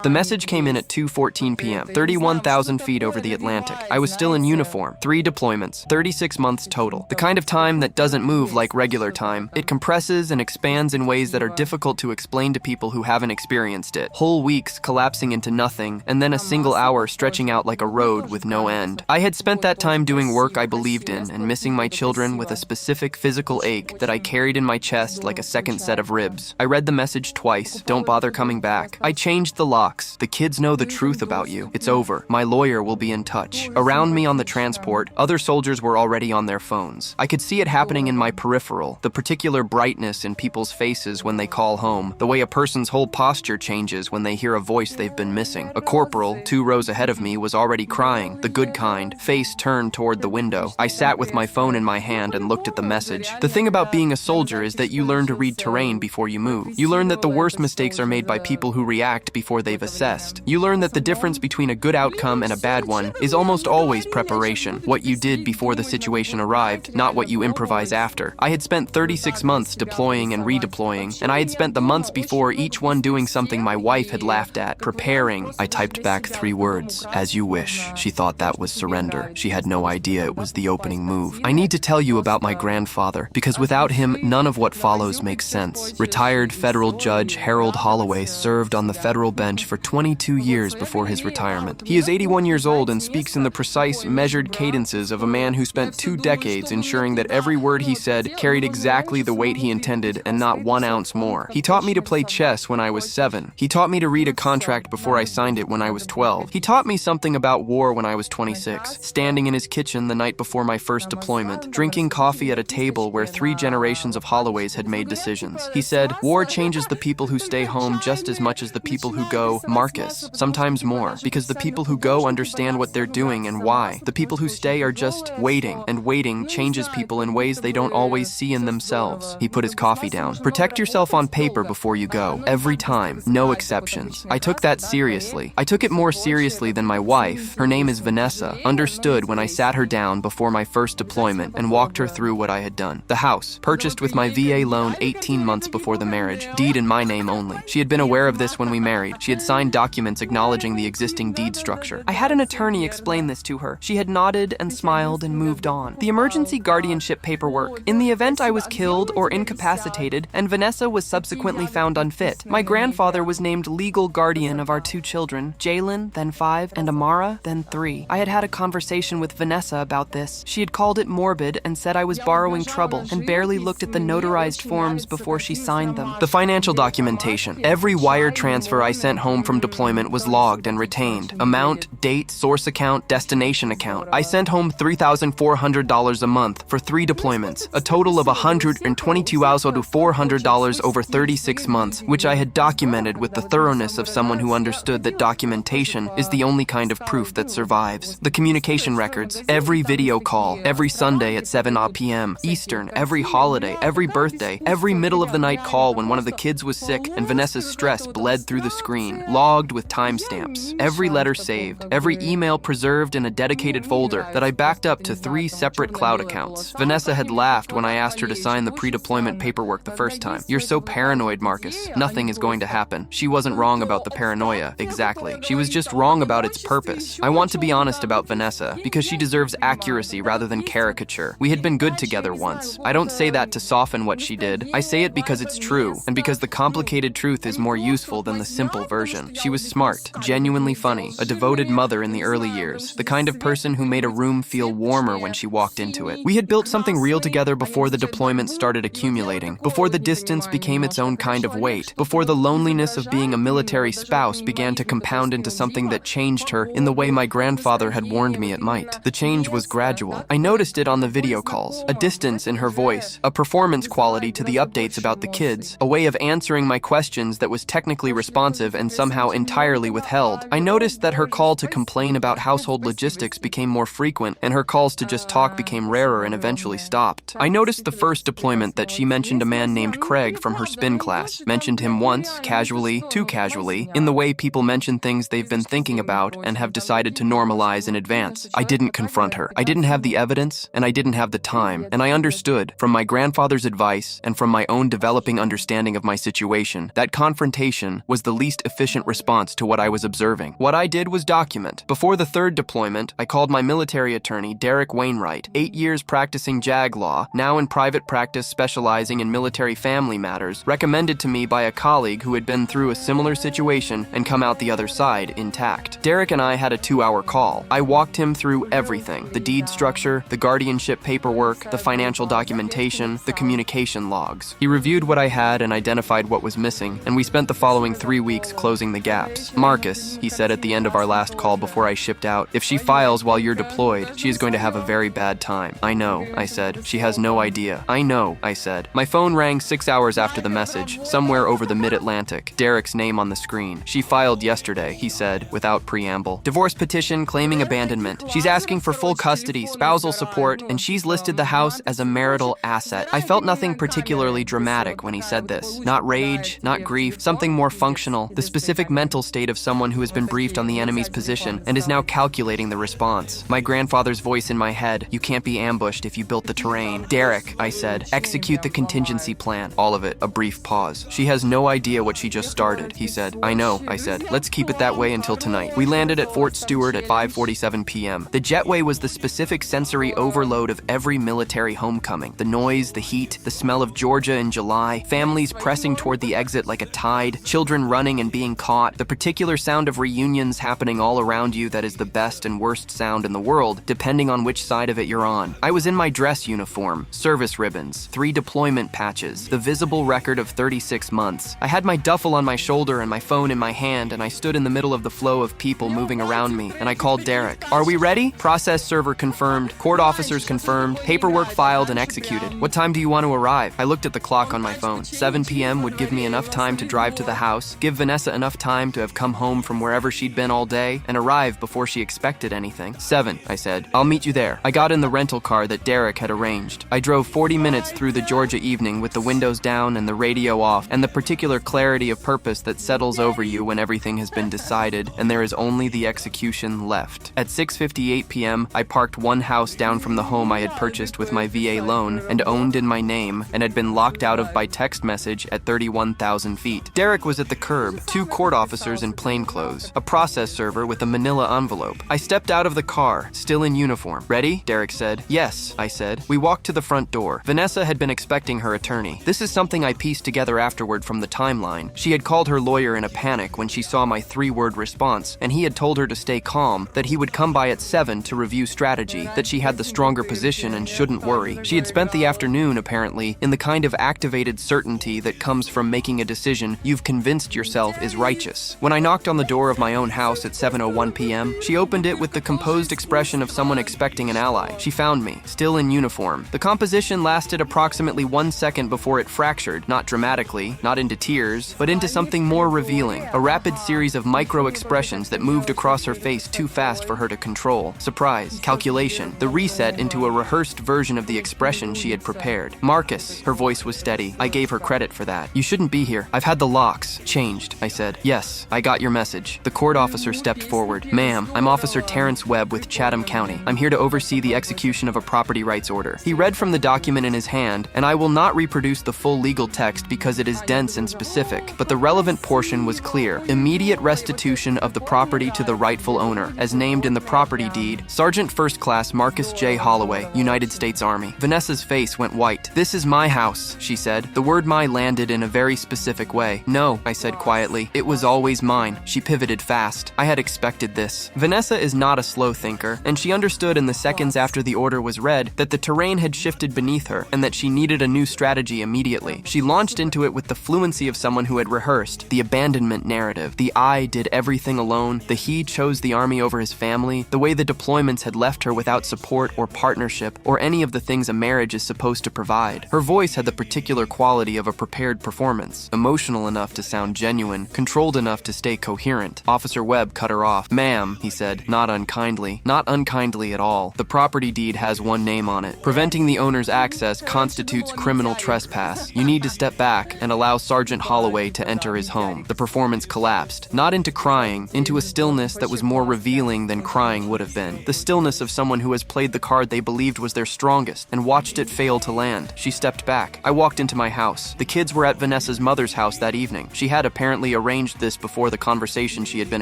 The message came in at 2:14 p.m., 31,000 feet over the Atlantic. I was still in uniform, 3 deployments, 36 months total. The kind of time that doesn't move like regular time. It compresses and expands in ways that are difficult to explain to people who haven't experienced it. Whole weeks collapsing into nothing, and then a single hour stretching out like a road with no end. I had spent that time doing work I believed in and missing my children with a specific physical ache that I carried in my chest like a second set of ribs. I read the message twice. Don't bother coming back. I changed the lock. The kids know the truth about you. It's over. My lawyer will be in touch. Around me on the transport, other soldiers were already on their phones. I could see it happening in my peripheral, the particular brightness in people's faces when they call home, the way a person's whole posture changes when they hear a voice they've been missing. A corporal, 2 rows ahead of me, was already crying, the good kind, face turned toward the window. I sat with my phone in my hand and looked at the message. The thing about being a soldier is that you learn to read terrain before you move. You learn that the worst mistakes are made by people who react before they've assessed. You learn that the difference between a good outcome and a bad one is almost always preparation, what you did before the situation arrived, not what you improvise after. I had spent 36 months deploying and redeploying, and I had spent the months before each one doing something my wife had laughed at, preparing. I typed back 3 words, "As you wish." She thought that was surrender. She had no idea it was the opening move. I need to tell you about my grandfather, because without him, none of what follows makes sense. Retired federal judge Harold Holloway served on the federal bench for 22 years before his retirement. He is 81 years old and speaks in the precise, measured cadences of a man who spent 2 decades ensuring that every word he said carried exactly the weight he intended and not 1 ounce more. He taught me to play chess when I was 7. He taught me to read a contract before I signed it when I was 12. He taught me something about war when I was 26, standing in his kitchen the night before my first deployment, drinking coffee at a table where 3 generations of Holloways had made decisions. He said, "War changes the people who stay home just as much as the people who go, Marcus, sometimes more, because the people who go understand what they're doing and why. The people who stay are just waiting, and waiting changes people in ways they don't always see in themselves." He put his coffee down. "Protect yourself on paper before you go. Every time. No exceptions." I took that seriously. I took it more seriously than my wife, her name is Vanessa, understood when I sat her down before my first deployment and walked her through what I had done. The house, purchased with my VA loan 18 months before the marriage, deed in my name only. She had been aware of this when we married. She had signed documents acknowledging the existing deed structure. I had an attorney explain this to her. She had nodded and smiled and moved on. The emergency guardianship paperwork. In the event I was killed or incapacitated, and Vanessa was subsequently found unfit, my grandfather was named legal guardian of our 2 children, Jalen, then 5, and Amara, then 3. I had had a conversation with Vanessa about this. She had called it morbid and said I was borrowing trouble and barely looked at the notarized forms before she signed them. The financial documentation. Every wire transfer I sent home from deployment was logged and retained. Amount, date, source account, destination account. I sent home $3,400 a month for 3 deployments, a total of $122,400 over 36 months, which I had documented with the thoroughness of someone who understood that documentation is the only kind of proof that survives. The communication records, every video call, every Sunday at 7 p.m. Eastern, every holiday, every birthday, every middle of the night call when one of the kids was sick and Vanessa's stress bled through the screen, logged with timestamps. Every letter saved, every email preserved in a dedicated folder that I backed up to 3 separate cloud accounts. Vanessa had laughed when I asked her to sign the pre-deployment paperwork the first time. "You're so paranoid, Marcus. Nothing is going to happen." She wasn't wrong about the paranoia, exactly. She was just wrong about its purpose. I want to be honest about Vanessa, because she deserves accuracy rather than caricature. We had been good together once. I don't say that to soften what she did. I say it because it's true, and because the complicated truth is more useful than the simple version. She was smart, genuinely funny, a devoted mother in the early years, the kind of person who made a room feel warmer when she walked into it. We had built something real together before the deployment started accumulating, before the distance became its own kind of weight, before the loneliness of being a military spouse began to compound into something that changed her in the way my grandfather had warned me it might. The change was gradual. I noticed it on the video calls, a distance in her voice, a performance quality to the updates about the kids, a way of answering my questions that was technically responsive and somehow entirely withheld. I noticed that her call to complain about household logistics became more frequent, and her calls to just talk became rarer and eventually stopped. I noticed the first deployment that she mentioned a man named Craig from her spin class, mentioned him once, casually, too casually, in the way people mention things they've been thinking about and have decided to normalize in advance. I didn't confront her. I didn't have the evidence, and I didn't have the time, and I understood, from my grandfather's advice and from my own developing understanding of my situation, that confrontation was the least efficient sufficient response to what I was observing. What I did was document. Before the third deployment, I called my military attorney, Derek Wainwright, 8 years practicing JAG law, now in private practice specializing in military family matters, recommended to me by a colleague who had been through a similar situation and come out the other side intact. Derek and I had a 2-hour call. I walked him through everything: the deed structure, the guardianship paperwork, the financial documentation, the communication logs. He reviewed what I had and identified what was missing, and we spent the following 3 weeks closing the gaps. "Marcus," he said at the end of our last call before I shipped out, "if she files while you're deployed, she is going to have a very bad time." "I know," I said. "She has no idea." "I know," I said. My phone rang 6 hours after the message, somewhere over the mid-Atlantic. Derek's name on the screen. "She filed yesterday," he said, without preamble. "Divorce petition claiming abandonment. She's asking for full custody, spousal support, and she's listed the house as a marital asset." I felt nothing particularly dramatic when he said this. Not rage, not grief, something more functional, the specific mental state of someone who has been briefed on the enemy's position and is now calculating the response. My grandfather's voice in my head: "You can't be ambushed if you built the terrain." "Derek," I said, "execute the contingency plan." All of it. A brief pause. "She has no idea what she just started," he said. "I know," I said. "Let's keep it that way until tonight." We landed at Fort Stewart at 5:47 p.m. The jetway was the specific sensory overload of every military homecoming. The noise, the heat, the smell of Georgia in July, families pressing toward the exit like a tide, children running and being caught, the particular sound of reunions happening all around you that is the best and worst sound in the world, depending on which side of it you're on. I was in my dress uniform, service ribbons, 3 deployment patches, the visible record of 36 months. I had my duffel on my shoulder and my phone in my hand, and I stood in the middle of the flow of people moving around me, and I called Derek. "Are we ready?" "Process server confirmed, court officers confirmed, paperwork filed and executed. What time do you want to arrive?" I looked at the clock on my phone. 7 p.m. would give me enough time to drive to the house, give Vanessa enough time to have come home from wherever she'd been all day, and arrive before she expected anything. 7, I said. "I'll meet you there." I got in the rental car that Derek had arranged. I drove 40 minutes through the Georgia evening with the windows down and the radio off, and the particular clarity of purpose that settles over you when everything has been decided and there is only the execution left. At 6:58 p.m., I parked one house down from the home I had purchased with my VA loan and owned in my name and had been locked out of by text message at 31,000 feet. Derek was at the curb, 2 court officers in plainclothes, a process server with a manila envelope. I stepped out of the car, still in uniform. "Ready?" Derek said. "Yes," I said. We walked to the front door. Vanessa had been expecting her attorney. This is something I pieced together afterward from the timeline. She had called her lawyer in a panic when she saw my 3-word response, and he had told her to stay calm, that he would come by at 7 to review strategy, that she had the stronger position and shouldn't worry. She had spent the afternoon, apparently, in the kind of activated certainty that comes from making a decision you've convinced yourself is righteous. When I knocked on the door of my own house at 7:01 p.m., she opened it with the composed expression of someone expecting an ally. She found me, still in uniform. The composition lasted approximately 1 second before it fractured, not dramatically, not into tears, but into something more revealing, a rapid series of micro-expressions that moved across her face too fast for her to control. Surprise, calculation, the reset into a rehearsed version of the expression she had prepared. "Marcus," her voice was steady. I gave her credit for that. "You shouldn't be here. I've had the locks changed," I said. "Yes, I got your message." The court officer stepped forward. "Ma'am, I'm Officer Terrence Webb with Chatham County. I'm here to oversee the execution of a property rights order." He read from the document in his hand, and I will not reproduce the full legal text because it is dense and specific, but the relevant portion was clear. Immediate restitution of the property to the rightful owner, as named in the property deed, Sergeant First Class Marcus J. Holloway, United States Army. Vanessa's face went white. "This is my house," she said. The word "my" landed in a very specific way. "No," I said quietly. "It was always mine." She pivoted fast. I had expected this. Vanessa is not a slow thinker, and she understood in the seconds after the order was read that the terrain had shifted beneath her and that she needed a new strategy immediately. She launched into it with the fluency of someone who had rehearsed the abandonment narrative. The I did everything alone, the he chose the army over his family, the way the deployments had left her without support or partnership or any of the things a marriage is supposed to provide. Her voice had the particular quality of a prepared performance, emotional enough to sound genuine, controlled enough to stay coherent. Officer Webb cut her off. "Ma'am," he said, not unkindly. "Not unkindly at all. The property deed has one name on it. Preventing the owner's access constitutes criminal trespass. You need to step back and allow Sergeant Holloway to enter his home." The performance collapsed, not into crying, into a stillness that was more revealing than crying would have been. The stillness of someone who has played the card they believed was their strongest and watched it fail to land. She stepped back. I walked into my house. The kids were at Vanessa's mother's house that evening. She had apparently arranged arranged this before the conversation she had been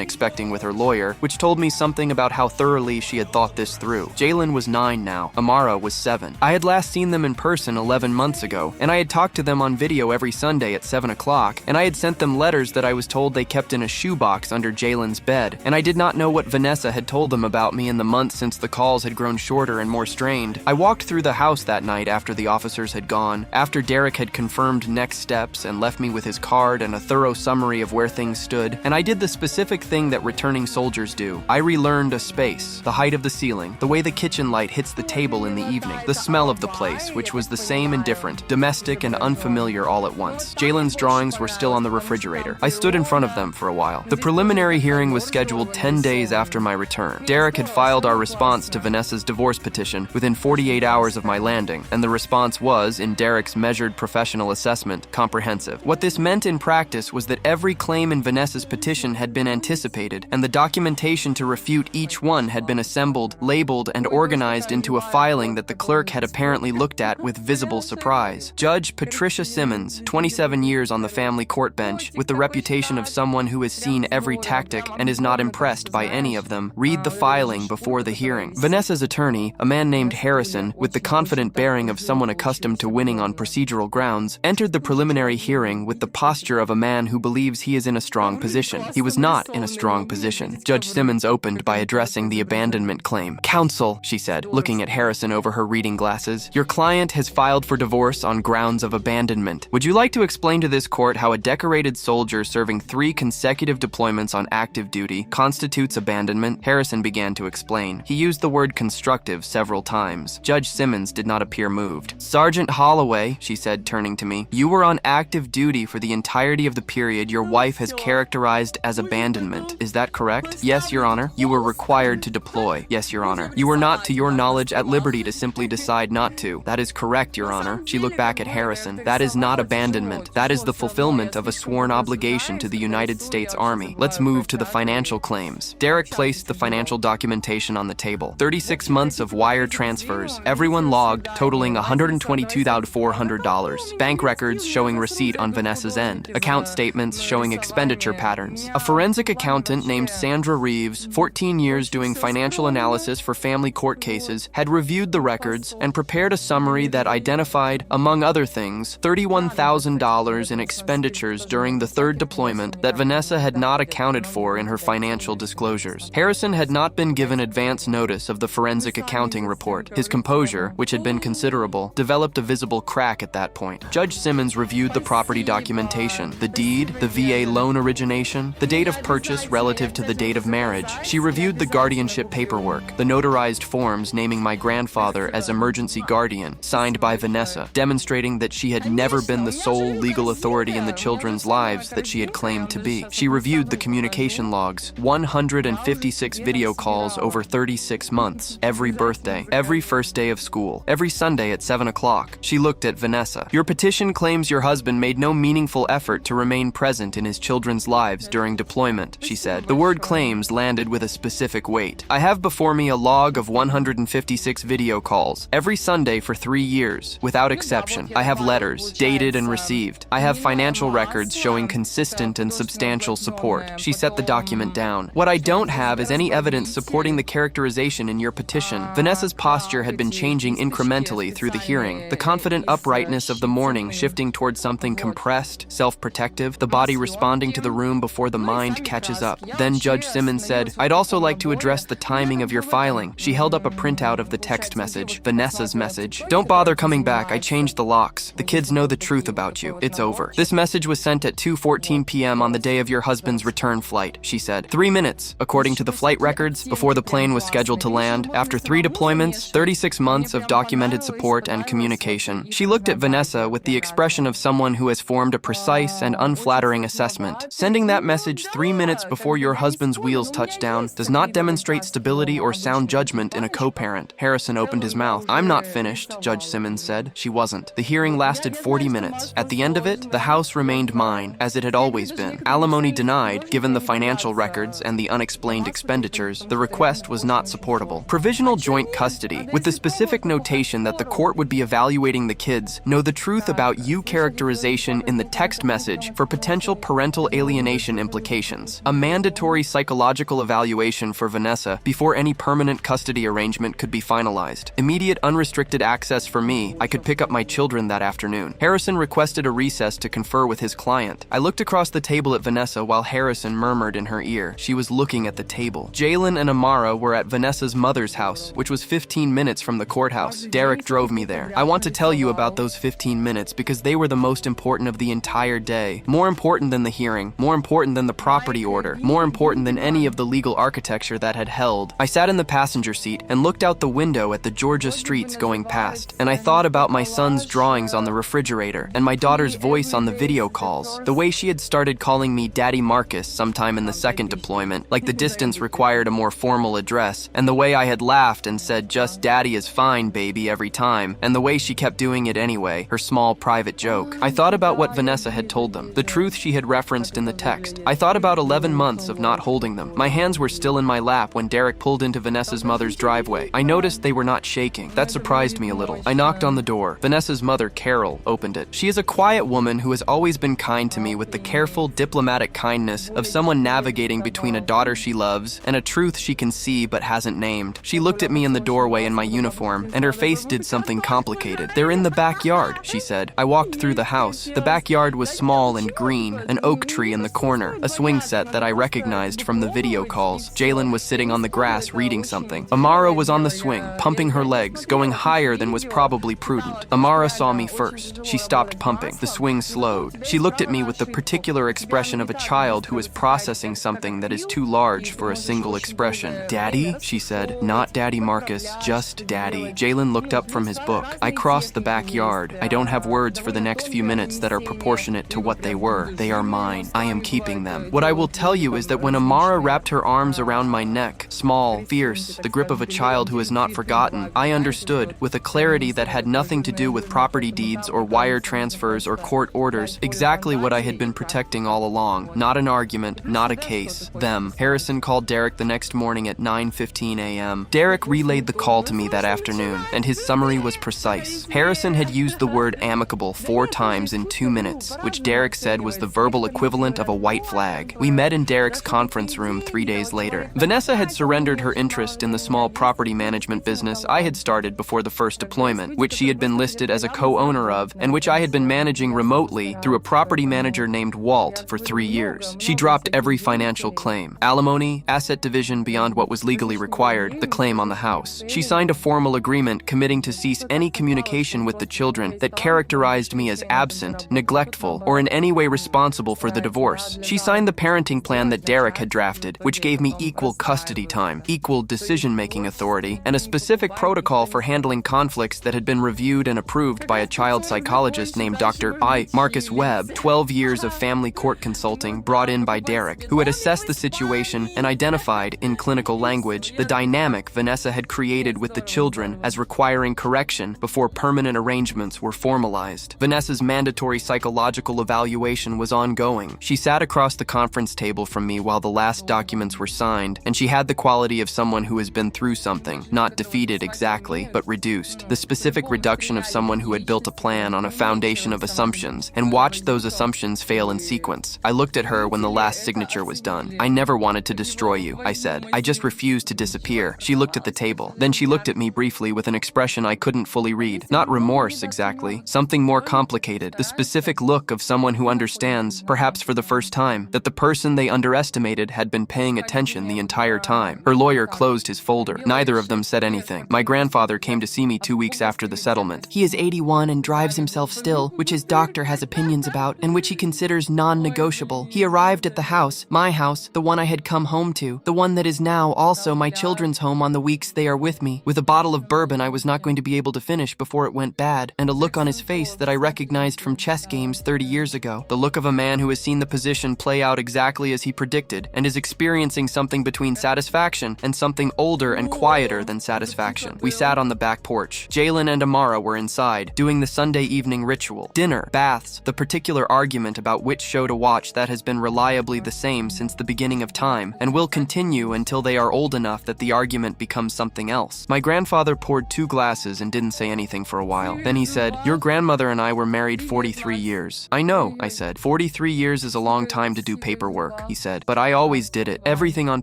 expecting with her lawyer, which told me something about how thoroughly she had thought this through. Jalen was 9 now. Amara was 7. I had last seen them in person 11 months ago, and I had talked to them on video every Sunday at 7 o'clock, and I had sent them letters that I was told they kept in a shoebox under Jalen's bed, and I did not know what Vanessa had told them about me in the months since the calls had grown shorter and more strained. I walked through the house that night after the officers had gone, after Derek had confirmed next steps and left me with his card and a thorough summary of where things stood, and I did the specific thing that returning soldiers do. I relearned a space, the height of the ceiling, the way the kitchen light hits the table in the evening, the smell of the place, which was the same and different, domestic and unfamiliar all at once. Jalen's drawings were still on the refrigerator. I stood in front of them for a while. The preliminary hearing was scheduled 10 days after my return. Derek had filed our response to Vanessa's divorce petition within 48 hours of my landing, and the response was, in Derek's measured professional assessment, comprehensive. What this meant in practice was that every claim in Vanessa's petition had been anticipated, and the documentation to refute each one had been assembled, labeled, and organized into a filing that the clerk had apparently looked at with visible surprise. Judge Patricia Simmons, 27 years on the family court bench, with the reputation of someone who has seen every tactic and is not impressed by any of them, read the filing before the hearing. Vanessa's attorney, a man named Harrison, with the confident bearing of someone accustomed to winning on procedural grounds, entered the preliminary hearing with the posture of a man who believes he is in a strong position. He was not in a strong position. Judge Simmons opened by addressing the abandonment claim. "Counsel," she said, looking at Harrison over her reading glasses, "your client has filed for divorce on grounds of abandonment. Would you like to explain to this court how a decorated soldier serving 3 consecutive deployments on active duty constitutes abandonment?" Harrison began to explain. He used the word constructive several times. Judge Simmons did not appear moved. "Sergeant Holloway," she said, turning to me, "you were on active duty for the entirety of the period your wife has characterized as abandonment. Is that correct?" "Yes, Your Honor." "You were required to deploy." "Yes, Your Honor." "You were not, to your knowledge, at liberty to simply decide not to." "That is correct, Your Honor." She looked back at Harrison. "That is not abandonment. That is the fulfillment of a sworn obligation to the United States Army. Let's move to the financial claims." Derek placed the financial documentation on the table. 36 months of wire transfers, everyone logged, totaling $122,400. Bank records showing receipt on Vanessa's end. Account statements showing expenditure patterns. A forensic accountant named Sandra Reeves, 14 years doing financial analysis for family court cases, had reviewed the records and prepared a summary that identified, among other things, $31,000 in expenditures during the 3rd deployment that Vanessa had not accounted for in her financial disclosures. Harrison had not been given advance notice of the forensic accounting report. His composure, which had been considerable, developed a visible crack at that point. Judge Simmons reviewed the property documentation, the deed, the VA loan origination, the date of purchase relative to the date of marriage. She reviewed the guardianship paperwork, the notarized forms naming my grandfather as emergency guardian, signed by Vanessa, demonstrating that she had never been the sole legal authority in the children's lives that she had claimed to be. She reviewed the communication logs, 156 video calls over 36 months, every birthday, every first day of school, every Sunday at 7 o'clock. She looked at Vanessa. "Your petition claims your husband made no meaningful effort to remain present in his children's lives during deployment," she said. The word claims landed with a specific weight. "I have before me a log of 156 video calls, every Sunday for 3 years, without exception. I have letters, dated and received. I have financial records showing consistent and substantial support." She set the document down. "What I don't have is any evidence supporting the characterization in your petition." Vanessa's posture had been changing incrementally through the hearing, the confident uprightness of the morning shifting towards something compressed, self-protective, the body responding to the room before the mind catches up. Then Judge Simmons said, "I'd also like to address the timing of your filing." She held up a printout of the text message, Vanessa's message. "Don't bother coming back, I changed the locks. The kids know the truth about you. It's over." This message was sent at 2:14 p.m. on the day of your husband's return flight, she said. 3 minutes, according to the flight records, before the plane was scheduled to land, after 3 deployments, 36 months of documented support and communication. She looked at Vanessa with the expression of someone who has formed a precise and unflattering assessment. "Sending that message 3 minutes before your husband's wheels touch down does not demonstrate stability or sound judgment in a co-parent." Harrison opened his mouth. "I'm not finished," Judge Simmons said. She wasn't. The hearing lasted 40 minutes. At the end of it, the house remained mine, as it had always been. Alimony denied, given the financial records and the unexplained expenditures, the request was not supportable. Provisional joint custody, with the specific notation that the court would be evaluating the kids, know the truth about you characterization in the text message for potential parental parental alienation implications. A mandatory psychological evaluation for Vanessa before any permanent custody arrangement could be finalized. Immediate unrestricted access for me. I could pick up my children that afternoon. Harrison requested a recess to confer with his client. I looked across the table at Vanessa while Harrison murmured in her ear. She was looking at the table. Jalen and Amara were at Vanessa's mother's house, which was 15 minutes from the courthouse. Derek drove me there. I want to tell you about those 15 minutes because they were the most important of the entire day. More important than the hearing, more important than the property order, more important than any of the legal architecture that had held. I sat in the passenger seat and looked out the window at the Georgia streets going past, and I thought about my son's drawings on the refrigerator and my daughter's voice on the video calls, the way she had started calling me Daddy Marcus sometime in the second deployment, like the distance required a more formal address, and the way I had laughed and said just Daddy is fine, baby, every time, and the way she kept doing it anyway, her small private joke. I thought about what Vanessa had told them, the truth she had referenced in the text. I thought about 11 months of not holding them. My hands were still in my lap when Derek pulled into Vanessa's mother's driveway. I noticed they were not shaking. That surprised me a little. I knocked on the door. Vanessa's mother, Carol, opened it. She is a quiet woman who has always been kind to me with the careful, diplomatic kindness of someone navigating between a daughter she loves and a truth she can see but hasn't named. She looked at me in the doorway in my uniform, and her face did something complicated. "They're in the backyard," she said. I walked through the house. The backyard was small and green, an oak tree in the corner, a swing set that I recognized from the video calls. Jalen was sitting on the grass reading something. Amara was on the swing, pumping her legs, going higher than was probably prudent. Amara saw me first. She stopped pumping. The swing slowed. She looked at me with the particular expression of a child who is processing something that is too large for a single expression. "Daddy?" she said. "Not Daddy Marcus, just Daddy." Jalen looked up from his book. I crossed the backyard. I don't have words for the next few minutes that are proportionate to what they were. They are mine. I am keeping them. What I will tell you is that when Amara wrapped her arms around my neck, small, fierce, the grip of a child who has not forgotten, I understood, with a clarity that had nothing to do with property deeds or wire transfers or court orders, exactly what I had been protecting all along. Not an argument, not a case. Them. Harrison called Derek the next morning at 9:15 a.m. Derek relayed the call to me that afternoon, and his summary was precise. Harrison had used the word amicable 4 times in 2 minutes, which Derek said was the verbal equivalent of a white flag. We met in Derek's conference room 3 days later. Vanessa had surrendered her interest in the small property management business I had started before the first deployment, which she had been listed as a co-owner of, and which I had been managing remotely through a property manager named Walt for 3 years. She dropped every financial claim: alimony, asset division beyond what was legally required, the claim on the house. She signed a formal agreement committing to cease any communication with the children that characterized me as absent, neglectful, or in any way responsible for the divorce. She signed the parenting plan that Derek had drafted, which gave me equal custody time, equal decision-making authority, and a specific protocol for handling conflicts that had been reviewed and approved by a child psychologist named Dr. Marcus Webb, 12 years of family court consulting brought in by Derek, who had assessed the situation and identified, in clinical language, the dynamic Vanessa had created with the children as requiring correction before permanent arrangements were formalized. Vanessa's mandatory psychological evaluation was ongoing. She sat across the conference table from me while the last documents were signed, and she had the quality of someone who has been through something, not defeated exactly, but reduced. The specific reduction of someone who had built a plan on a foundation of assumptions and watched those assumptions fail in sequence. I looked at her when the last signature was done. "I never wanted to destroy you," I said. "I just refused to disappear." She looked at the table. Then she looked at me briefly with an expression I couldn't fully read. Not remorse, exactly. Something more complicated. The specific look of someone who understands, perhaps for the first time, that the person they underestimated had been paying attention the entire time. Her lawyer closed his folder. Neither of them said anything. My grandfather came to see me 2 weeks after the settlement. He is 81 and drives himself still, which his doctor has opinions about and which he considers non-negotiable. He arrived at the house, my house, the one I had come home to, the one that is now also my children's home on the weeks they are with me, with a bottle of bourbon I was not going to be able to finish before it went bad, and a look on his face that I recognized from chess games 30 years ago. The look of a man who has seen the position play out exactly as he predicted and is experiencing something between satisfaction and something older and quieter than satisfaction. We sat on the back porch. Jalen and Amara were inside, doing the Sunday evening ritual. Dinner, baths, the particular argument about which show to watch that has been reliably the same since the beginning of time, and will continue until they are old enough that the argument becomes something else. My grandfather poured 2 glasses and didn't say anything for a while. Then he said, "Your grandmother and I were married 43 years. "I know," I said. 43 years is a long time to do paperwork, he said, but I always did it. Everything on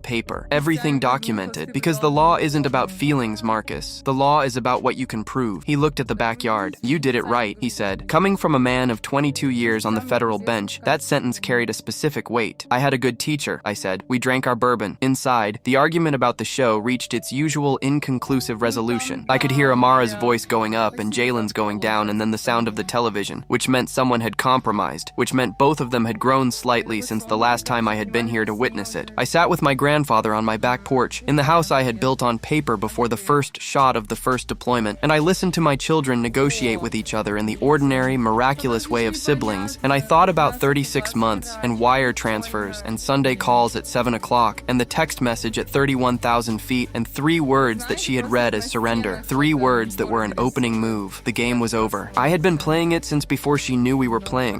paper, everything documented, because the law isn't about feelings, Marcus. The law is about what you can prove. He looked at the backyard. You did it right, he said. Coming from a man of 22 years on the federal bench, that sentence carried a specific weight. I had a good teacher, I said. We drank our bourbon. Inside, the argument about the show reached its usual inconclusive resolution. I could hear Amara's voice going up and Jalen's going down, and then the sound of the television, which meant someone had compromised, which meant both of them had grown slightly since the last time I had been here to witness it. I sat with my grandfather on my back porch, in the house I had built on paper before the first shot of the first deployment, and I listened to my children negotiate with each other in the ordinary, miraculous way of siblings, and I thought about 36 months, and wire transfers, and Sunday calls at 7 o'clock, and the text message at 31,000 feet, and 3 words that she had read as surrender. 3 words that were an opening move. The game was over. I had been playing it since before she knew we were playing.